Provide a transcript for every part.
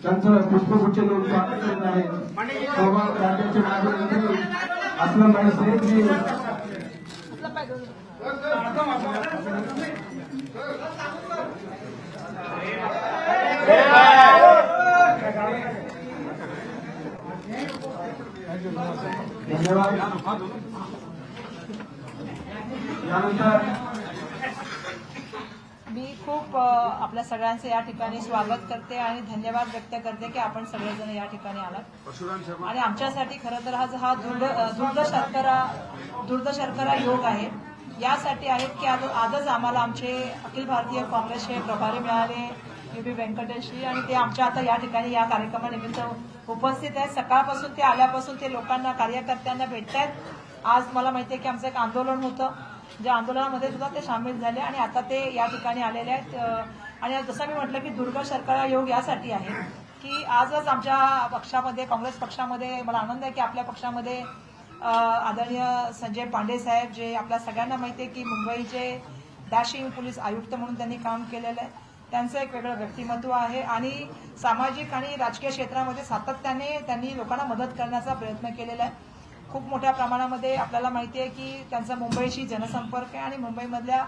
त्यांचं पुष्पगुच्छ देऊन स्वागत करत आहे. राज्याचे माजी अस्लमभाई सैयदजी धन्यवाद. यानंतर मी खूप आपल्या सगळ्यांचे या ठिकाणी स्वागत करते आणि धन्यवाद व्यक्त करते की आपण सगळेजण या ठिकाणी आलात. आणि आमच्यासाठी खरं तर हा दुर्द शर्करा योग आहे. यासाठी आहेत की आजच आम्हाला आमचे अखिल भारतीय काँग्रेसचे प्रभारी मिळाले UB व्यंकटेशजी आणि ते आमच्या आता या ठिकाणी या कार्यक्रमानिमित्त उपस्थित आहेत. सकाळपासून ते आल्यापासून ते लोकांना कार्यकर्त्यांना भेटतायत. आज मला माहिती आहे की आमचं एक आंदोलन होतं, ज्या आंदोलनामध्ये सुद्धा ते सामील झाले आणि आता ते या ठिकाणी आलेले आहेत. आणि जसं मी म्हटलं की दुर्ग शर्करा योग यासाठी आहे की आजच आमच्या पक्षामध्ये काँग्रेस पक्षामध्ये मला आनंद आहे की आपल्या पक्षामध्ये आदरणीय संजय पांडे साहेब, जे आपल्या सगळ्यांना माहिती आहे की मुंबईचे डॅशिंग पोलीस आयुक्त म्हणून त्यांनी काम केलेलं आहे. त्यांचं एक वेगळं व्यक्तिमत्व आहे आणि सामाजिक आणि राजकीय क्षेत्रामध्ये सातत्याने त्यांनी लोकांना मदत करण्याचा प्रयत्न केलेला आहे. खूप मोठ्या प्रमाणामध्ये आपल्याला माहिती आहे की त्यांचा मुंबईशी जनसंपर्क आहे आणि मुंबईमधल्या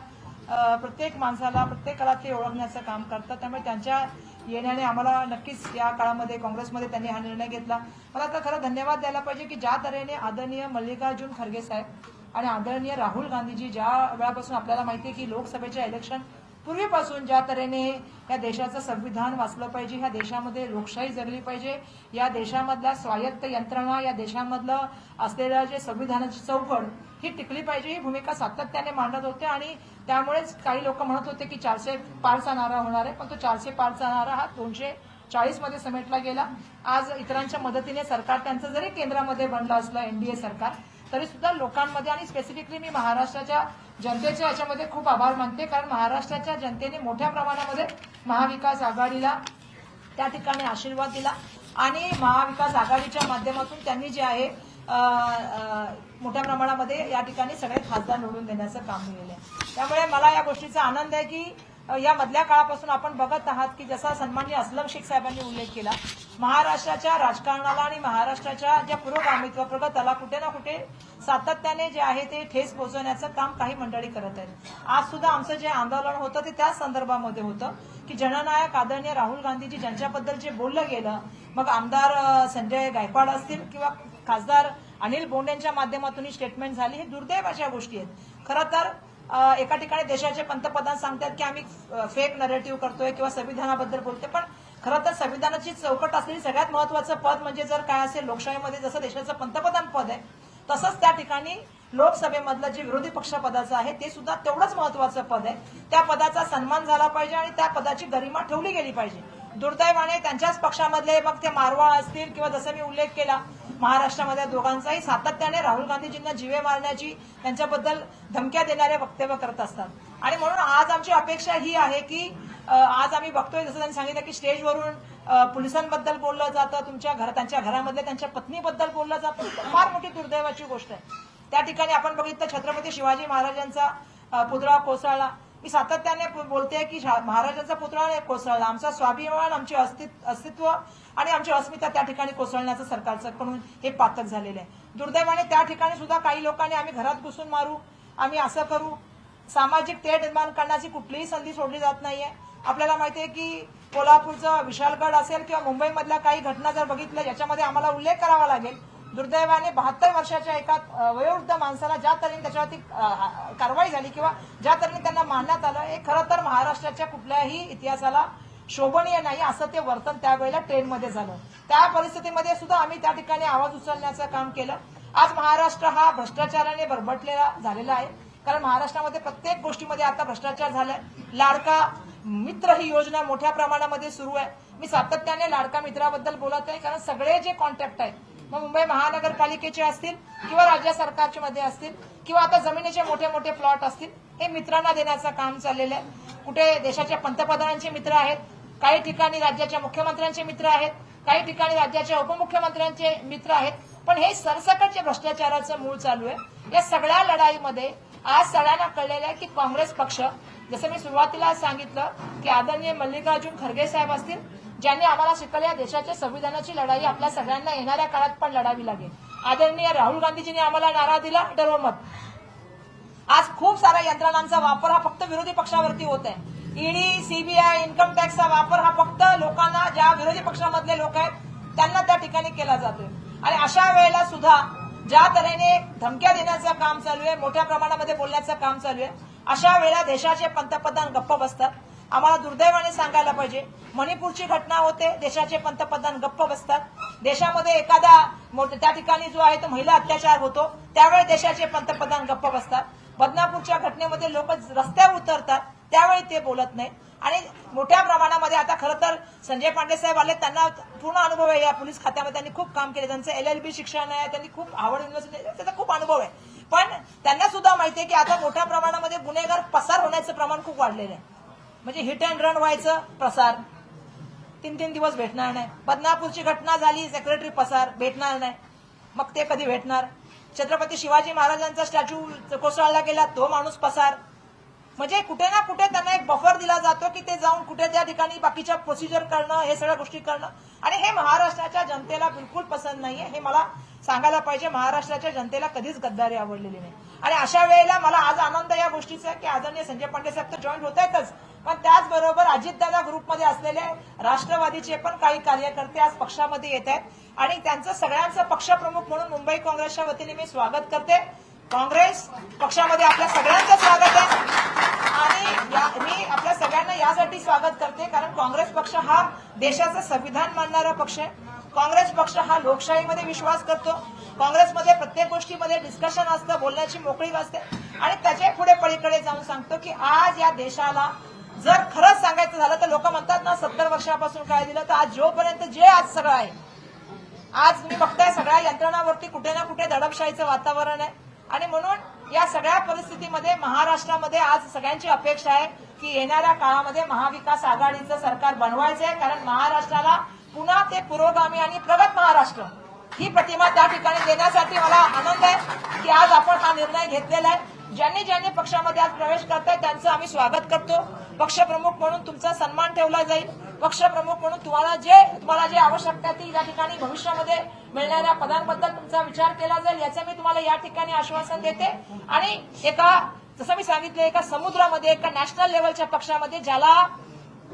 प्रत्येक माणसाला प्रत्येकाला ते ओळखण्याचं काम करतात. त्यामुळे त्यांच्या येण्याने आम्हाला नक्कीच या काळामध्ये काँग्रेसमध्ये त्यांनी हा निर्णय घेतला. मला तर खरं धन्यवाद द्यायला पाहिजे की ज्या तऱ्हेने आदरणीय मल्लिकार्जुन खरगे साहेब आणि आदरणीय राहुल गांधीजी ज्या वेळापासून आपल्याला माहिती आहे की लोकसभेच्या इलेक्शन पूर्वीपासून ज्या तऱ्हेने या देशाचं संविधान वाचलं पाहिजे, ह्या देशामध्ये लोकशाही जगली पाहिजे, या देशामधल्या स्वायत्त यंत्रणा, या देशामधलं असलेलं जे संविधानाची चौकट ही टिकली पाहिजे, ही भूमिका सातत्याने मांडत होते. आणि त्यामुळेच काही लोक म्हणत होते की 400 पारचा नारा होणार आहे, पण तो 400 पारचा नारा हा 240 मध्ये समेटला गेला. आज इतरांच्या मदतीने सरकार त्यांचं जरी केंद्रामध्ये बनलं असलं NDA सरकार, तरी सुद्धा लोकांमध्ये आणि स्पेसिफिकली मी महाराष्ट्राच्या जनतेचे याच्यामध्ये खूप आभार मानते, कारण महाराष्ट्राच्या जनतेने मोठ्या प्रमाणामध्ये महाविकास आघाडीला त्या ठिकाणी आशीर्वाद दिला आणि महाविकास आघाडीच्या माध्यमातून त्यांनी जे आहे मोठ्या प्रमाणामध्ये या ठिकाणी सगळे खासदार निवडून देण्याचं काम केलेलं आहे. त्यामुळे मला या गोष्टीचा आनंद आहे की या मधल्या काळापासून आपण बघत आहात की जसा सन्माननीय अस्लम शेख साहेबांनी उल्लेख केला, महाराष्ट्राच्या राजकारणाला आणि महाराष्ट्राच्या ज्या पुरोगामित्व प्रगतीला कुठे ना कुठे सातत्याने जे आहे ते ठेस पोहोचवण्याचं काम काही मंडळी करत आहेत. आज सुद्धा आमचं जे आंदोलन होतं ते त्याच संदर्भामध्ये होतं की जननायक आदरणीय राहुल गांधीजी ज्यांच्याबद्दल जे बोललं गेलं, मग आमदार संजय गायकवाड असतील किंवा खासदार अनिल बोंड यांच्या माध्यमातून ही स्टेटमेंट झाली, हे दुर्दैवाच्या गोष्टी आहेत. खरं तर एका ठिकाणी देशाचे पंतप्रधान सांगतात की आम्ही फेक नरेटिव्ह करतोय किंवा संविधानाबद्दल बोलतोय, पण खरं तर संविधानाची चौकट असलेली सगळ्यात महत्वाचं पद म्हणजे जर काय असेल लोकशाहीमध्ये जसं देशाचं पंतप्रधान पद आहे, तसंच त्या ठिकाणी लोकसभेमधलं जे विरोधी पक्ष पदाचं आहे ते सुद्धा तेवढंच महत्वाचं पद आहे. त्या पदाचा सन्मान झाला पाहिजे आणि त्या पदाची गरिमा ठेवली गेली पाहिजे. दुर्दैवाने त्यांच्याच पक्षामधले मग ते मारवा असतील किंवा जसं मी उल्लेख केला महाराष्ट्रामध्ये दोघांचाही सातत्याने राहुल गांधीजींना जीवे मारण्याची त्यांच्याबद्दल धमक्या देणारे वक्तव्य करत असतात. आणि म्हणून आज आमची अपेक्षा ही आहे की आज आम्ही बघतोय जसं त्यांनी सांगितलं की स्टेजवरून पोलिसांबद्दल बोललं जातं, त्यांच्या घरामधल्या त्यांच्या पत्नीबद्दल बोललं जातं. फार मोठी दुर्दैवाची गोष्ट आहे. त्या ठिकाणी आपण बघितलं छत्रपती शिवाजी महाराजांचा पुतळा कोसळला. मी सातत्याने बोलते की महाराजांचा पुतळा कोसळला, आमचा स्वाभिमान, आमचे अस्तित्व आणि आमची अस्मिता त्या ठिकाणी कोसळण्याचं सरकारचं कडून हे पातक झालेलं आहे. दुर्दैवाने त्या ठिकाणी सुद्धा काही लोकांनी आम्ही घरात घुसून मारू, आम्ही असं करू, सामाजिक तेढ निर्माण करण्याची कुठलीही संधी सोडली जात नाहीये. आपल्याला माहिती आहे की कोल्हापूरचं विशालगड असेल किंवा मुंबईमधल्या काही घटना जर बघितल्या याच्यामध्ये आम्हाला उल्लेख करावा लागेल. दुर्दैवाने 72 वर्षाच्या एका वयोवृद्ध माणसाला ज्या तऱ्हेने त्याच्यावरती कारवाई झाली किंवा ज्या तऱ्हेने त्यांना मारण्यात आलं, हे खरं तर महाराष्ट्राच्या कुठल्याही इतिहासाला शोभनीय नाही, असं ते वर्तन त्यावेळेला ट्रेनमध्ये झालं. त्या परिस्थितीमध्ये सुद्धा आम्ही त्या ठिकाणी आवाज उचलण्याचं काम केलं. आज महाराष्ट्र हा भ्रष्टाचाराने बरबटलेला झालेला आहे, कारण महाराष्ट्रामध्ये प्रत्येक गोष्टीमध्ये आता भ्रष्टाचार झालाय. लाडका मित्र ही योजना मोठ्या प्रमाणामध्ये सुरू आहे. मी सातत्याने लाडका मित्राबद्दल बोलत आहे, कारण सगळे जे कॉन्ट्रॅक्ट आहेत मग मुंबई महानगरपालिकेचे असतील किंवा राज्य सरकारच्या मध्ये असतील किंवा आता जमिनीचे मोठे मोठे प्लॉट असतील, हे मित्रांना देण्याचं काम चाललेलं आहे. कुठे देशाच्या पंतप्रधानांचे मित्र आहेत, काही ठिकाणी राज्याच्या मुख्यमंत्र्यांचे मित्र आहेत, काही ठिकाणी राज्याच्या उपमुख्यमंत्र्यांचे मित्र आहेत, पण हे सरसकटचे भ्रष्टाचाराचं मूळ चालू आहे. या सगळ्या लढाईमध्ये आज सगळ्यांना कळलेलं आहे की काँग्रेस पक्ष जसं मी सुरुवातीला सांगितलं की आदरणीय मल्लिकार्जुन खरगे साहेब असतील, ज्यांनी आम्हाला शिकवलं या देशाच्या संविधानाची लढाई आपल्या सगळ्यांना येणाऱ्या काळात पण लढावी लागेल. आदरणीय राहुल गांधीजींनी आम्हाला नारा दिला डरो मत. आज खूप साऱ्या यंत्रणांचा वापर हा फक्त विरोधी पक्षावरती होत आहे. ईडी, सीबीआय, इन्कम टॅक्सचा वापर हा फक्त लोकांना, ज्या विरोधी पक्षामधले लोक आहेत त्यांना त्या ठिकाणी केला जातोय. आणि अशा वेळेला सुद्धा ज्या तऱ्हेने धमक्या देण्याचं काम चालू आहे, मोठ्या प्रमाणामध्ये बोलण्याचं काम चालू आहे, अशा वेळेला देशाचे पंतप्रधान गप्प बसतात. आम्हाला दुर्दैवाने सांगायला पाहिजे, मणिपूरची घटना होते, देशाचे पंतप्रधान गप्प बसतात. देशामध्ये एखादा त्या ठिकाणी जो आहे तो महिला अत्याचार होतो, त्यावेळी देशाचे पंतप्रधान गप्प बसतात. बदनापूरच्या घटनेमध्ये लोक रस्त्यावर उतरतात, त्यावेळी ते बोलत नाही. आणि मोठ्या प्रमाणामध्ये आता खरं तर संजय पांडे साहेब आले, त्यांना पूर्ण अनुभव आहे या पोलीस खात्यामध्ये, त्यांनी खूप काम केले, त्यांचं LLB शिक्षण आहे, त्यांनी खूप हार्वर्ड युनिव्हर्सिटी, त्याचा खूप अनुभव आहे. पण त्यांना सुद्धा माहिती आहे की आता मोठ्या प्रमाणामध्ये गुन्हेगार पसार होण्याचं प्रमाण खूप वाढलेलं आहे. म्हणजे हिट अँड रन व्हायचं, प्रसार 3-3 दिवस भेटणार नाही. बदनापूरची घटना झाली, सेक्रेटरी पसार भेटणार नाही, मग ते कधी भेटणार. छत्रपती शिवाजी महाराजांचा स्टॅच्यू कोसळला गेला, तो माणूस पसार. म्हणजे कुठे ना कुठे त्यांना एक बफर दिला जातो की ते जाऊन कुठे त्या ठिकाणी बाकीच्या प्रोसिजर करणं, हे सगळ्या गोष्टी करणं. आणि हे महाराष्ट्राच्या जनतेला बिलकुल पसंत नाहीये, हे मला सांगायला पाहिजे. महाराष्ट्राच्या जनतेला कधीच गद्दारी आवडलेली नाही. आणि अशा वेळेला मला आज आनंद या गोष्टीचा आहे की आदरणीय संजय पांडे साहेब तर जॉईन होत आहेतच, पण त्याचबरोबर अजितदादा ग्रुपमध्ये असलेले राष्ट्रवादीचे पण काही कार्यकर्ते आज पक्षामध्ये येत आहेत. आणि त्यांचं सगळ्यांचं पक्षप्रमुख म्हणून मुंबई काँग्रेसच्या वतीने मी स्वागत करते. काँग्रेस पक्षामध्ये आपल्या सगळ्यांचं स्वागत आहे. आणि मी आपल्या सगळ्यांना यासाठी स्वागत करते कारण काँग्रेस पक्ष हा देशाचं संविधान मानणारा पक्ष आहे. काँग्रेस पक्ष हा लोकशाहीमध्ये विश्वास करतो. काँग्रेसमध्ये प्रत्येक गोष्टीमध्ये डिस्कशन असतं, बोलण्याची मोकळीक असते. आणि त्याच्या पुढे पलीकडे जाऊन सांगतो की आज या देशाला जर खरंच सांगायचं झालं तर लोक म्हणतात ना 70 वर्षापासून काय दिलं, तर आज जोपर्यंत जे आज सगळं आहे, आज तुम्ही बघताय सगळ्या यंत्रणावरती कुठे ना कुठे दडपशाहीचं वातावरण आहे. आणि म्हणून या सगळ्या परिस्थितीमध्ये महाराष्ट्रामध्ये आज सगळ्यांची अपेक्षा आहे की येणाऱ्या काळामध्ये महाविकास आघाडीचं सरकार बनवायचं आहे. कारण महाराष्ट्राला पुन्हा ते पुरोगामी आणि प्रगत महाराष्ट्र ही प्रतिमा त्या ठिकाणी देण्यासाठी मला आनंद आहे की आज आपण हा निर्णय घेतलेला आहे. ज्यांनी पक्षामध्ये आज प्रवेश करताय त्यांचं आम्ही स्वागत करतो. पक्षप्रमुख म्हणून तुमचा सन्मान ठेवला जाईल. पक्षप्रमुख म्हणून तुम्हाला जे आवश्यकता ती या ठिकाणी भविष्यामध्ये मिळणाऱ्या पदांबद्दल तुमचा विचार केला जाईल, याचं मी तुम्हाला या ठिकाणी आश्वासन देते. आणि जसं मी सांगितलं, एका समुद्रामध्ये, एका नॅशनल लेवलच्या पक्षामध्ये ज्याला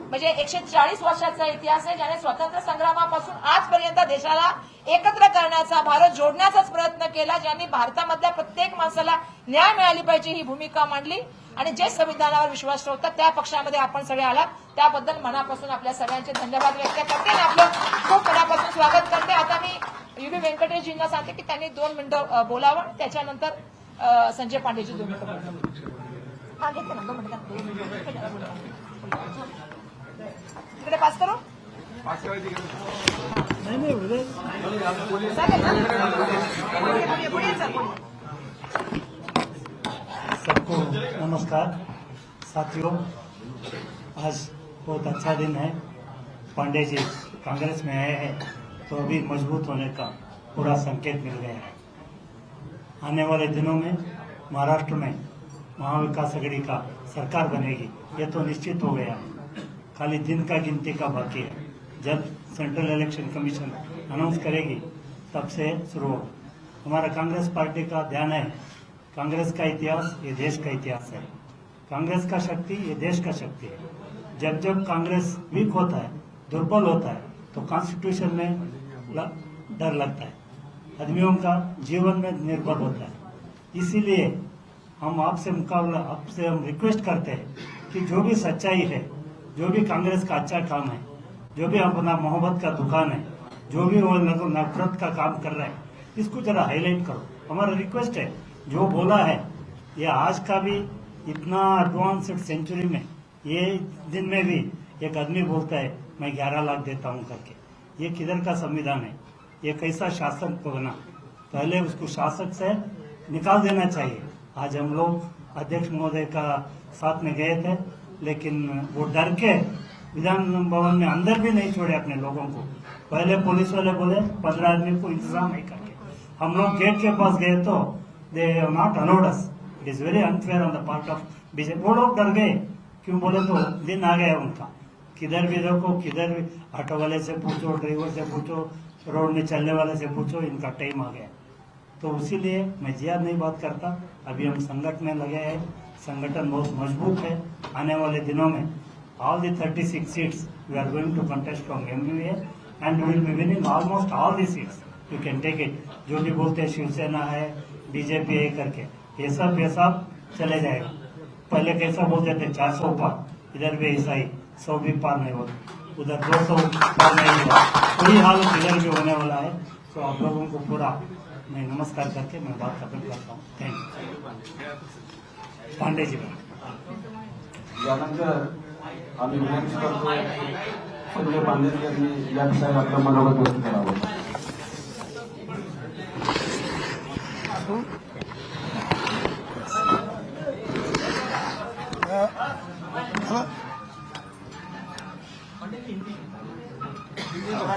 म्हणजे 140 वर्षाचा इतिहास आहे, ज्याने स्वातंत्र्य संग्रामापासून आजपर्यंत देशाला एकत्र करण्याचा, भारत जोडण्याचाच प्रयत्न केला, ज्यांनी भारतामधल्या प्रत्येक माणसाला न्याय मिळाली पाहिजे ही भूमिका मांडली आणि जे संविधानावर विश्वास ठेवतात त्या पक्षामध्ये आपण सगळे आलात, त्याबद्दल मनापासून आपल्या सगळ्यांचे धन्यवाद व्यक्त करते आणि आपलं खूप मनापासून स्वागत करते. आता मी UB व्यंकटेशजींना सांगते की त्यांनी 2 मिनिटं बोलावं, त्याच्यानंतर संजय पांडेजी 2 मिनिटं बोलतात. घेते ना 2 मिनिटं इकडे पास करू. सबको नमस्कार साथियों, आज बहुत अच्छा दिन है. पांडे जी कांग्रेस में आए हैं तो अभी मजबूत होने का पूरा संकेत मिल गया है. आने वाले दिनों में महाराष्ट्र में महाविकास आघाड़ी का सरकार बनेगी, ये तो निश्चित हो गया है. खाली दिन का गिनती का बाकी है. जब सेंट्रल इलेक्शन कमीशन अनाउंस करेगी तब से शुरू होगा. हमारा कांग्रेस पार्टी का ध्यान है, कांग्रेस का इतिहास ये देश का इतिहास है. कांग्रेस का शक्ति ये देश का शक्ति है. जब जब कांग्रेस वीक होता है, दुर्बल होता है, तो कॉन्स्टिट्यूशन में डर लगता है, आदमियों का जीवन में निर्भर होता है. इसीलिए हम आपसे हम रिक्वेस्ट करते हैं कि जो भी सच्चाई है, जो भी कांग्रेस का अच्छा काम है, जो भी अपना मोहब्बत का दुकान है, जो भी वो नफरत का काम कर रहा है, इसको जरा हाईलाइट करो. हमारा रिक्वेस्ट है, जो बोला है ये आज का भी इतना एडवांस्ड सेंचुरी में ये दिन में भी एक आदमी बोलता है मैं 11 लाख देता हूं करके, ये किधर का संविधान है? ये कैसा शासक बना? पहले उसको शासक से निकाल देना चाहिए. आज हम लोग अध्यक्ष महोदय का साथ में गए थे, लेकिन वो डर के विधान भवन में अंदर भी नहीं छोड़े अपने लोगों को. पहले पुलिस वाले बोले 15 आदमी को इंतजाम नहीं करके. हम लोग गेट के पास गए तो they not allowed us. It is very unfair on the part of BJP. वो लोग डर गए क्यों बोले तो दिन आ गया उनका, किधर भी देखो, किधर भी ऑटो वाले से पूछो, ड्राइवर से पूछो, रोड में चलने वाले से पूछो, इनका टाइम आ गया। तो इसीलिए मैं ज्यादा नहीं बात करता। अभी हम संगठन में लगे हैं, संगठन बहुत मजबूत है। आने वाले दिनों में all the 36 seats we are going to contest from MUA and we will be winning almost all the seats. You can take it. जो भी बोलते हैं शिवसेना है, बीजेपी है करके, ये सब चले जाएगा। पहले कैसा बोलते थे 400 पार, इधर भी ऐसा ही 100 भी पार नहीं होता, उधर 200 पार नहीं होगा। वही हालत इधर भी होने वाला है। तो आप लोगों को पूरा मैं नमस्कार करके मैं बात खत्म करता हूँ। Thank you. पांडे जी यानंतर आम्ही विनंती करतो सगळे पांडेजी यांनी या विषयावर आपलं मनोगत व्यक्त करावं।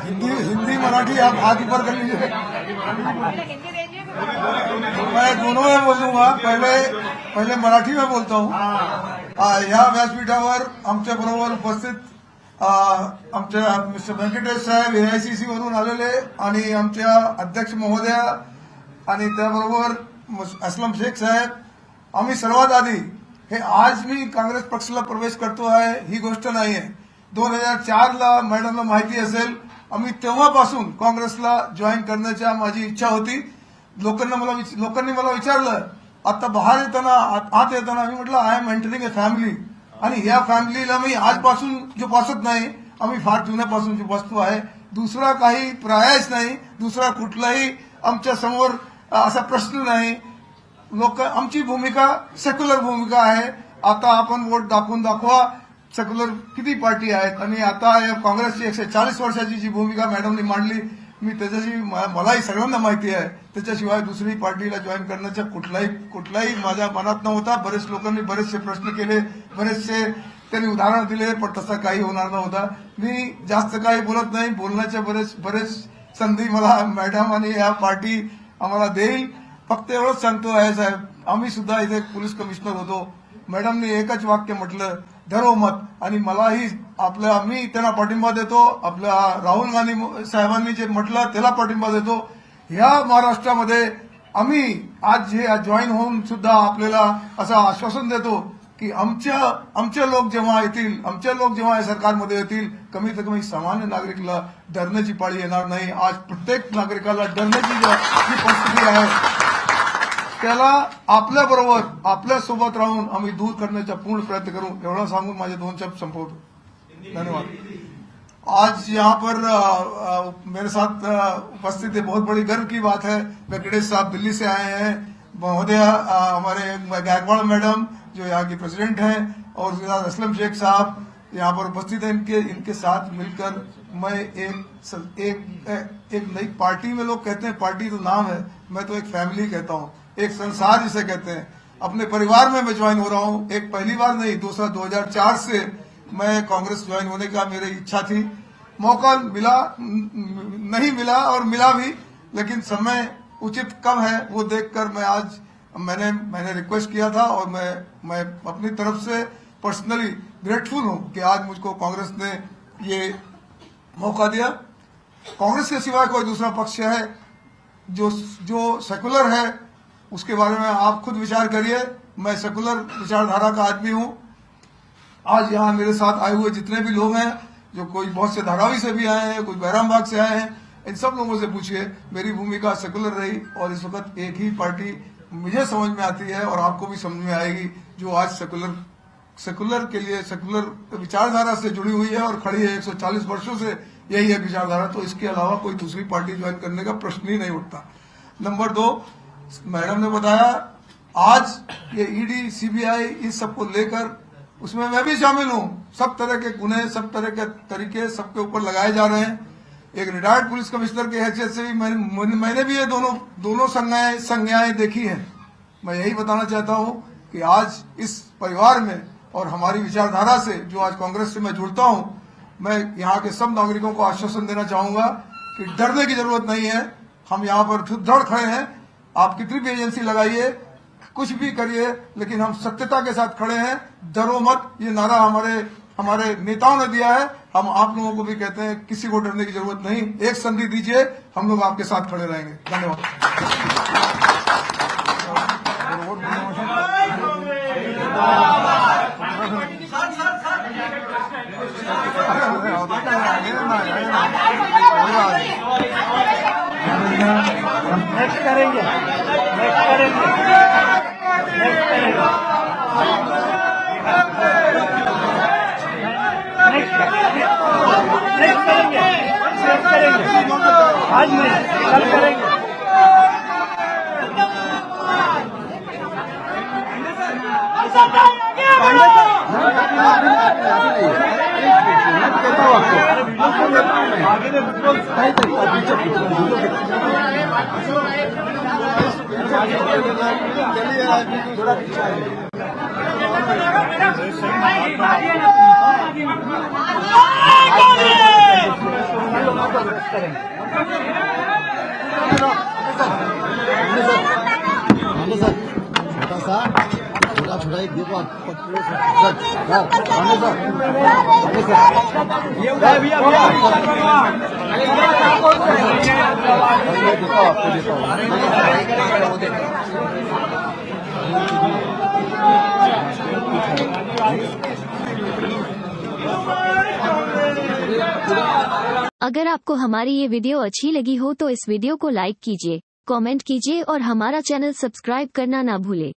हिंदी मराठी आप हाथ ऊपर कर लीजिए। मैं दोनों में बोलूंगा। पहले मराठी में बोलता हूँ। ह्या व्यासपीठावर आमच्या बरोबर उपस्थित आमच्या मिस्टर व्यंकटेश साहेब AICC वरून आलेले आणि आमच्या अध्यक्ष महोदया आणि त्याबरोबर असलम शेख साहेब, आम्ही सर्वात आधी हे आज मी काँग्रेस पक्षाला प्रवेश करतो आहे ही गोष्ट नाहीये। 2004ला मॅडमला माहिती असेल, आम्ही तेव्हापासून काँग्रेसला जॉईन करण्याची माझी इच्छा होती। लोकांनी मला विचारलं आता बाहेर येताना, आत येताना मी म्हटलं I am entering a family, आणि ह्या फॅमिलीला मी आजपासून जोपासत नाही, आम्ही फार जुन्यापासून जोपासतो आहे। दुसरा काही प्रयास नाही, दुसरा कुठलाही आमच्या समोर असा प्रश्न नाही। आमची भूमिका सेक्युलर भूमिका आहे। आता आपण वोट दाखवून दाखवा सेक्युलर किती पार्टी आहेत, आणि आता या काँग्रेसची 140 वर्षाची जी भूमिका मॅडमनी मांडली, मी त्याच्याशी मलाही सगळ्यांना माहिती आहे, त्याच्याशिवाय दुसरी पार्टीला जॉईन करण्याचा कुठलाही माझ्या मनात नव्हता। बरेच लोकांनी बरेचसे प्रश्न केले, बरेचसे त्यांनी उदाहरण दिले, पण तसं काही होणार नव्हता। मी जास्त काही बोलत नाही, बोलण्याच्या बरेच संधी मला मॅडम आणि या पार्टी आम्हाला देईल। फक्त एवढंच सांगतो आहे साहेब, आम्ही सुद्धा इथे पोलीस कमिशनर होतो, मॅडमनी एकच वाक्य म्हटलं धरो मत, आणि मलाही मी त्यांना पाठिंबा देतो। आपल्या राहुल गांधी साहेबांनी जे म्हटलं त्याला पाठिंबा देतो। ह्या महाराष्ट्रामध्ये आम्ही आज हे जॉईन होऊन सुद्धा आपल्याला असं आश्वासन देतो की आमचे लोक जेव्हा येतील, आमचे लोक जेव्हा या सरकारमध्ये येतील, कमीत कमी सामान्य नागरिकला डरण्याची पाळी येणार नाही। आज प्रत्येक नागरिकाला डरण्याची जी परिस्थिती आहे त्याला आपल्याबरोबर आपल्यासोबत राहून आम्ही दूर करण्याचा पूर्ण प्रयत्न करू, एवढा सांगून माझे 2 शब्द संपवतो। धन्यवाद। आज यहाँ पर मेरे साथ उपस्थित है, बहुत बड़ी गर्व की बात है। वेंकटेश साहब दिल्ली से आए हैं, महोदया हमारे गायकवाड़ मैडम जो यहाँ की प्रेसिडेंट हैं, और असलम शेख साहब यहाँ पर उपस्थित है। इनके साथ मिलकर मैं एक नई पार्टी में, लोग कहते हैं पार्टी तो नाम है, मैं तो एक फैमिली कहता हूँ, एक संसार जिसे कहते हैं, अपने परिवार में मैं ज्वाइन हो रहा हूँ। एक पहली बार नहीं, दूसरा 2004 से मैं कांग्रेस ज्वाइन होने का मेरी इच्छा थी। मौका नहीं मिला और मिला भी, लेकिन समय उचित कम है, वो देखकर मैं आज मैंने रिक्वेस्ट किया था, और मैं अपनी तरफ से पर्सनली ग्रेटफुल हूँ कि आज मुझको कांग्रेस ने ये मौका दिया। कांग्रेस के सिवाय कोई दूसरा पक्ष है जो सेकुलर है, उसके बारे में आप खुद विचार करिए। मैं सेकुलर विचारधारा का आदमी हूं। आज यहाँ मेरे साथ आए हुए जितने भी लोग हैं, जो कोई बहुत से धारावी से भी आए हैं, कोई बैरामबाग से आए हैं, इन सब लोगों से पूछिए, मेरी भूमिका सेकुलर रही, और इस वक्त एक ही पार्टी मुझे समझ में आती है और आपको भी समझ में आएगी, जो आज सेकुलर के लिए, सेकुलर विचारधारा से जुड़ी हुई है और खड़ी है। 140 वर्षों से यही है विचारधारा, तो इसके अलावा कोई दूसरी पार्टी ज्वाइन करने का प्रश्न ही नहीं उठता। नंबर 2, मैडम ने बताया आज ये ईडी सीबीआई इस सबको लेकर, उसमें मैं भी शामिल हूं। सब तरह के गुने, सब तरह के तरीके सबके ऊपर लगाए जा रहे हैं। एक रिटायर्ड पुलिस कमिश्नर की हैसियत से भी मैंने भी ये दोनों संज्ञाएं देखी हैं। मैं यही बताना चाहता हूं कि आज इस परिवार में और हमारी विचारधारा से, जो आज कांग्रेस से मैं जुड़ता हूं, मैं यहाँ के सब नागरिकों को आश्वासन देना चाहूंगा कि डरने की जरूरत नहीं है। हम यहाँ पर दृढ़ खड़े हैं। आप कितनी भी एजेंसी लगाइए, कुछ भी करिए, लेकिन हम सत्यता के साथ खड़े हैं। डरो मत, ये नारा हमारे नेताओं ने दिया है। हम आप लोगों को भी कहते हैं, किसी को डरने की जरूरत नहीं। एक संधि दीजिए, हम लोग आपके साथ खड़े रहेंगे। धन्यवाद। नेक्स्ट करेंगे, नेक्स्ट करेंगे, नेक्स्ट करेंगे, नेक्स्ट करेंगे, नेक्स्ट करेंगे, आज नहीं, कल करेंगे। छोटा एक देखो अगर आपको हमारी ये वीडियो अच्छी लगी हो तो इस वीडियो को लाइक कीजिए, कमेंट कीजिए और हमारा चैनल सब्सक्राइब करना ना भूले।